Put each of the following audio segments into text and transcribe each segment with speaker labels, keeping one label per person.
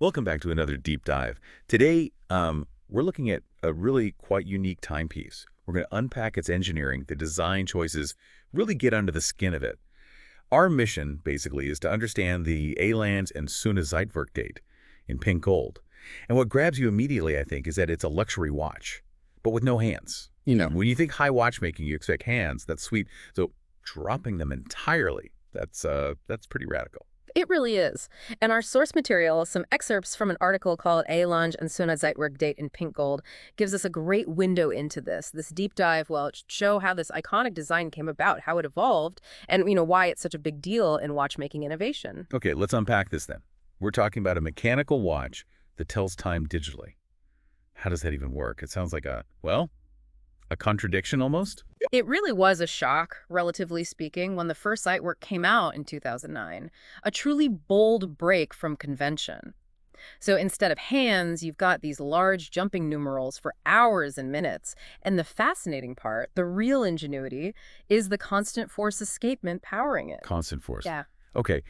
Speaker 1: Welcome back to another deep dive. Today, we're looking at a really quite unique timepiece. We're going to unpack its engineering, the design choices, really get under the skin of it. Our mission, basically, is to understand the Lange and Söhne Zeitwerk date in pink gold. And what grabs you immediately, I think, is that it's a luxury watch, but with no hands. When you think high watchmaking, you expect hands. That's sweet. So dropping them entirely, that's pretty radical.
Speaker 2: It really is. And our source material, some excerpts from an article called Lange and Söhne Zeitwerk date in pink gold, gives us a great window into this deep dive, show how this iconic design came about, how it evolved, and, why it's such a big deal in watchmaking innovation.
Speaker 1: Okay, let's unpack this then. We're talking about a mechanical watch that tells time digitally. How does that even work? It sounds like a contradiction almost?
Speaker 2: It really was a shock, relatively speaking, when the first Zeitwerk came out in 2009. A truly bold break from convention. So instead of hands, you've got these large jumping numerals for hours and minutes. And the fascinating part, the real ingenuity, is the constant force escapement powering it.
Speaker 1: Constant force.
Speaker 2: Yeah.
Speaker 1: Okay,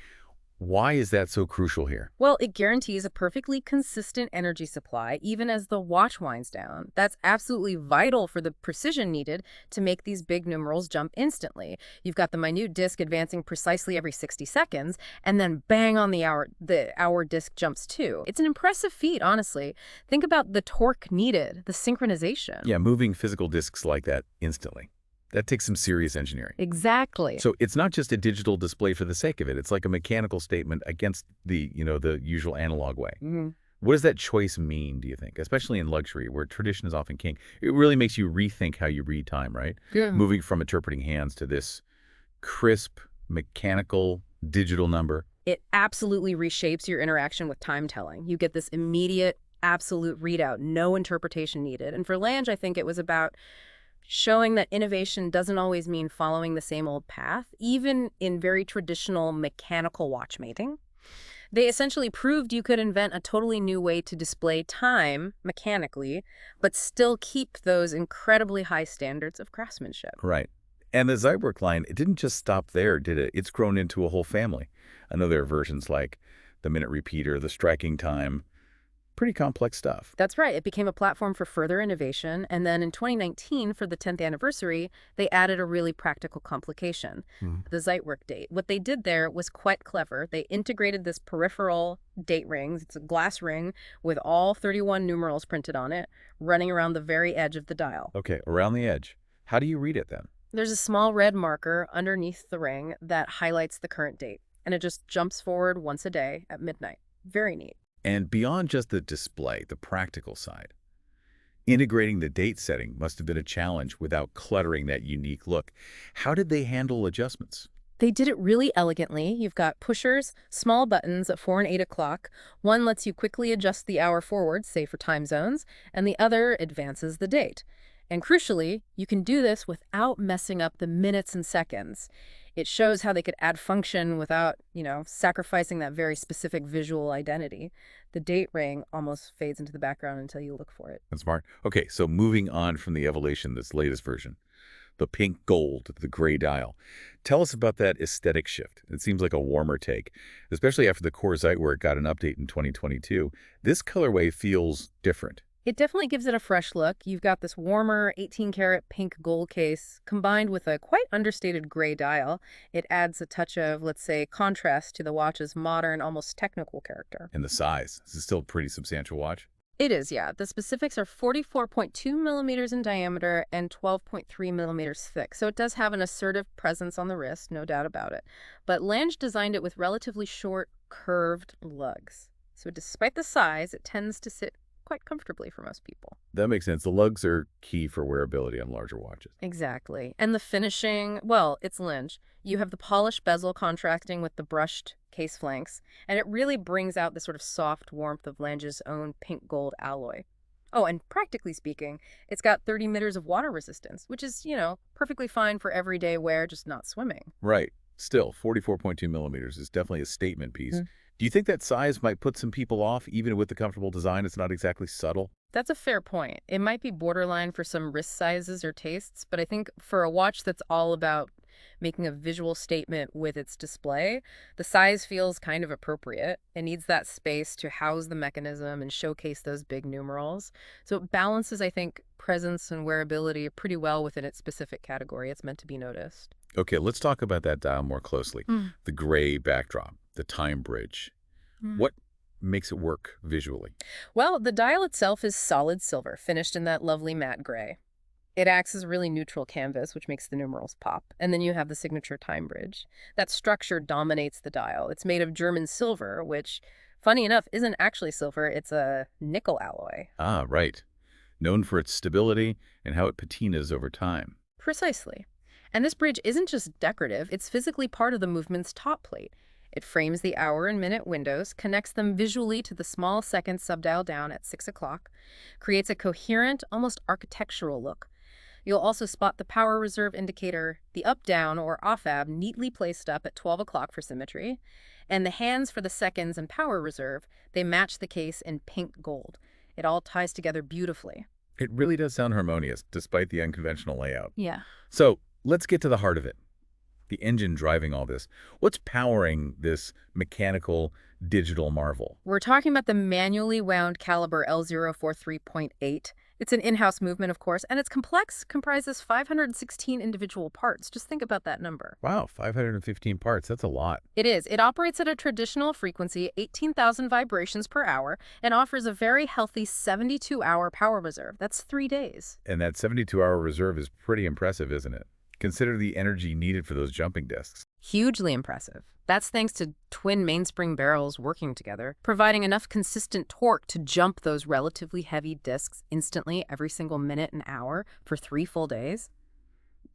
Speaker 1: why is that so crucial here?
Speaker 2: Well, it guarantees a perfectly consistent energy supply even as the watch winds down. That's absolutely vital for the precision needed to make these big numerals jump instantly. You've got the minute disk advancing precisely every 60 seconds, and then bang on the hour disk jumps too. It's an impressive feat, honestly. Think about the torque needed, the synchronization.
Speaker 1: Yeah, moving physical disks like that instantly. That takes some serious engineering.
Speaker 2: Exactly.
Speaker 1: So it's not just a digital display for the sake of it. It's like a mechanical statement against the usual analog way. What does that choice mean, do you think? Especially in luxury, where tradition is often king. It really makes you rethink how you read time, right?
Speaker 2: Yeah.
Speaker 1: Moving from interpreting hands to this crisp, mechanical, digital number.
Speaker 2: It absolutely reshapes your interaction with time telling. You get this immediate, absolute readout, no interpretation needed. And for Lange, I think it was about showing that innovation doesn't always mean following the same old path, even in very traditional mechanical watchmaking. They essentially proved you could invent a totally new way to display time mechanically, but still keep those incredibly high standards of craftsmanship.
Speaker 1: Right. And the Zeitwerk line, it didn't just stop there, did it? It's grown into a whole family. I know there are versions like the minute repeater, the striking time. Pretty complex stuff.
Speaker 2: That's right. It became a platform for further innovation. And then in 2019, for the 10th anniversary, they added a really practical complication, the Zeitwerk date. What they did there was quite clever. They integrated this peripheral date ring. It's a glass ring with all 31 numerals printed on it, running around the very edge of the dial.
Speaker 1: Okay, around the edge. How do you read it then?
Speaker 2: There's a small red marker underneath the ring that highlights the current date, and it just jumps forward once a day at midnight. Very neat.
Speaker 1: And beyond just the display, the practical side, integrating the date setting must have been a challenge without cluttering that unique look. How did they handle adjustments?
Speaker 2: They did it really elegantly. You've got pushers, small buttons at 4 and 8 o'clock. One lets you quickly adjust the hour forward, say for time zones, and the other advances the date. And crucially, you can do this without messing up the minutes and seconds. It shows how they could add function without, sacrificing that very specific visual identity. The date ring almost fades into the background until you look for it.
Speaker 1: That's smart. Okay, so moving on from the evolution, this latest version, the pink gold, the gray dial. Tell us about that aesthetic shift. It seems like a warmer take, especially after the core Zeitwerk got an update in 2022. This colorway feels different.
Speaker 2: It definitely gives it a fresh look. You've got this warmer 18-karat pink gold case combined with a quite understated gray dial. It adds a touch of, let's say, contrast to the watch's modern, almost technical character.
Speaker 1: And the size. This is still a pretty substantial watch.
Speaker 2: It is, yeah. The specifics are 44.2 millimeters in diameter and 12.3 millimeters thick. So it does have an assertive presence on the wrist, no doubt about it. But Lange designed it with relatively short, curved lugs. So despite the size, it tends to sit quite comfortably for most people.
Speaker 1: That makes sense. The lugs are key for wearability on larger watches.
Speaker 2: Exactly. And the finishing, well, it's Lange. You have the polished bezel contrasting with the brushed case flanks, and it really brings out the sort of soft warmth of Lange's own pink gold alloy. Oh, and practically speaking, it's got 30 meters of water resistance, which is, perfectly fine for everyday wear, just not swimming.
Speaker 1: Right. Still, 44.2 millimeters is definitely a statement piece. Do you think that size might put some people off, even with the comfortable design? It's not exactly subtle.
Speaker 2: That's a fair point. It might be borderline for some wrist sizes or tastes, but I think for a watch that's all about making a visual statement with its display. The size feels kind of appropriate. It needs that space to house the mechanism and showcase those big numerals. So it balances, I think, presence and wearability pretty well within its specific category. It's meant to be noticed.
Speaker 1: Okay, let's talk about that dial more closely.
Speaker 2: Mm.
Speaker 1: The gray backdrop, the time bridge. What makes it work visually?
Speaker 2: Well, the dial itself is solid silver, finished in that lovely matte gray. It acts as a really neutral canvas, which makes the numerals pop. And then you have the signature time bridge. That structure dominates the dial. It's made of German silver, which, funny enough, isn't actually silver. It's a nickel alloy.
Speaker 1: Ah, right. Known for its stability and how it patinas over time.
Speaker 2: Precisely. And this bridge isn't just decorative, it's physically part of the movement's top plate. It frames the hour and minute windows, connects them visually to the small second subdial down at 6 o'clock, creates a coherent, almost architectural look. You'll also spot the power reserve indicator, the up-down or off-ab neatly placed up at 12 o'clock for symmetry, and the hands for the seconds and power reserve, they match the case in pink gold. It all ties together beautifully.
Speaker 1: It really does sound harmonious, despite the unconventional layout.
Speaker 2: Yeah.
Speaker 1: So let's get to the heart of it. The engine driving all this. What's powering this mechanical digital marvel?
Speaker 2: We're talking about the manually wound caliber L043.8. It's an in-house movement, of course, and it's complex, comprises 516 individual parts. Just think about that number.
Speaker 1: Wow, 515 parts. That's a lot.
Speaker 2: It is. It operates at a traditional frequency, 18,000 vibrations per hour, and offers a very healthy 72-hour power reserve. That's 3 days.
Speaker 1: And that 72-hour reserve is pretty impressive, isn't it? Consider the energy needed for those jumping discs.
Speaker 2: Hugely impressive. That's thanks to twin mainspring barrels working together, providing enough consistent torque to jump those relatively heavy discs instantly every single minute and hour for 3 full days.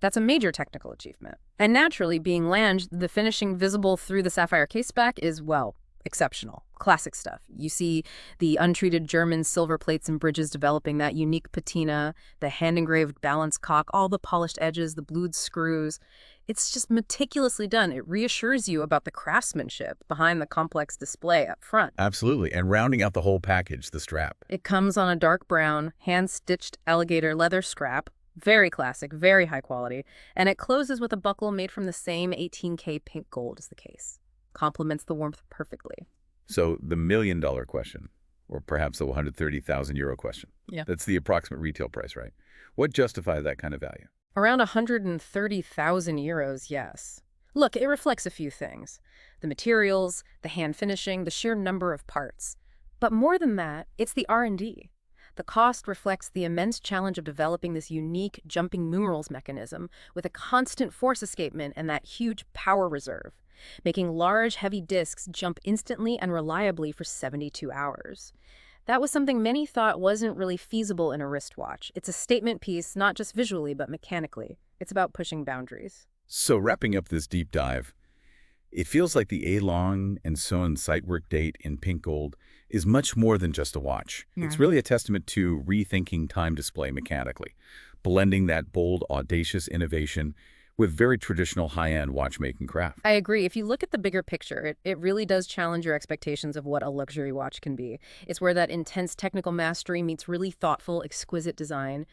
Speaker 2: That's a major technical achievement. And naturally, being Lange, the finishing visible through the sapphire caseback is, well, exceptional. Classic stuff. You see the untreated German silver plates and bridges developing that unique patina, the hand-engraved balance cock, all the polished edges, the blued screws. It's just meticulously done. It reassures you about the craftsmanship behind the complex display up front.
Speaker 1: Absolutely. And rounding out the whole package, the strap.
Speaker 2: It comes on a dark brown, hand-stitched alligator leather strap. Very classic, very high quality. And it closes with a buckle made from the same 18K pink gold as the case. Complements the warmth perfectly.
Speaker 1: So the $1 million question, or perhaps the 130,000 euro question.
Speaker 2: Yeah.
Speaker 1: That's the approximate retail price, right? What justifies that kind of value?
Speaker 2: Around 130,000 euros, yes. Look, it reflects a few things. The materials, the hand finishing, the sheer number of parts. But more than that, it's the R&D. The cost reflects the immense challenge of developing this unique jumping numerals mechanism with a constant force escapement and that huge power reserve, making large, heavy discs jump instantly and reliably for 72 hours. That was something many thought wasn't really feasible in a wristwatch. It's a statement piece, not just visually, but mechanically. It's about pushing boundaries.
Speaker 1: So wrapping up this deep dive, it feels like the Lange and Söhne Zeitwerk date in pink gold is much more than just a watch.
Speaker 2: Yeah.
Speaker 1: It's really a testament to rethinking time display mechanically, blending that bold, audacious innovation with very traditional high-end watchmaking craft.
Speaker 2: I agree. If you look at the bigger picture, it really does challenge your expectations of what a luxury watch can be. It's where that intense technical mastery meets really thoughtful, exquisite design.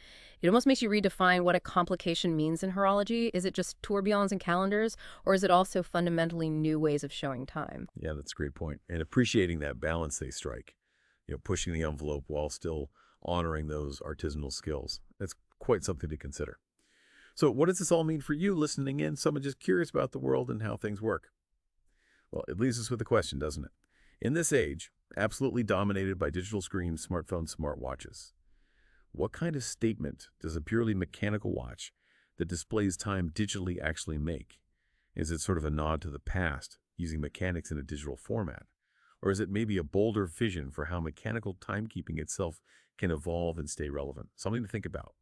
Speaker 2: It almost makes you redefine what a complication means in horology. Is it just tourbillons and calendars, or is it also fundamentally new ways of showing time?
Speaker 3: Yeah, that's a great point. And appreciating that balance they strike, pushing the envelope while still honoring those artisanal skills. That's quite something to consider. So what does this all mean for you listening in, someone just curious about the world and how things work? Well, it leaves us with a question, doesn't it? In this age, absolutely dominated by digital screens, smartphones, smartwatches, what kind of statement does a purely mechanical watch that displays time digitally actually make? Is it sort of a nod to the past, using mechanics in a digital format? Or is it maybe a bolder vision for how mechanical timekeeping itself can evolve and stay relevant? Something to think about.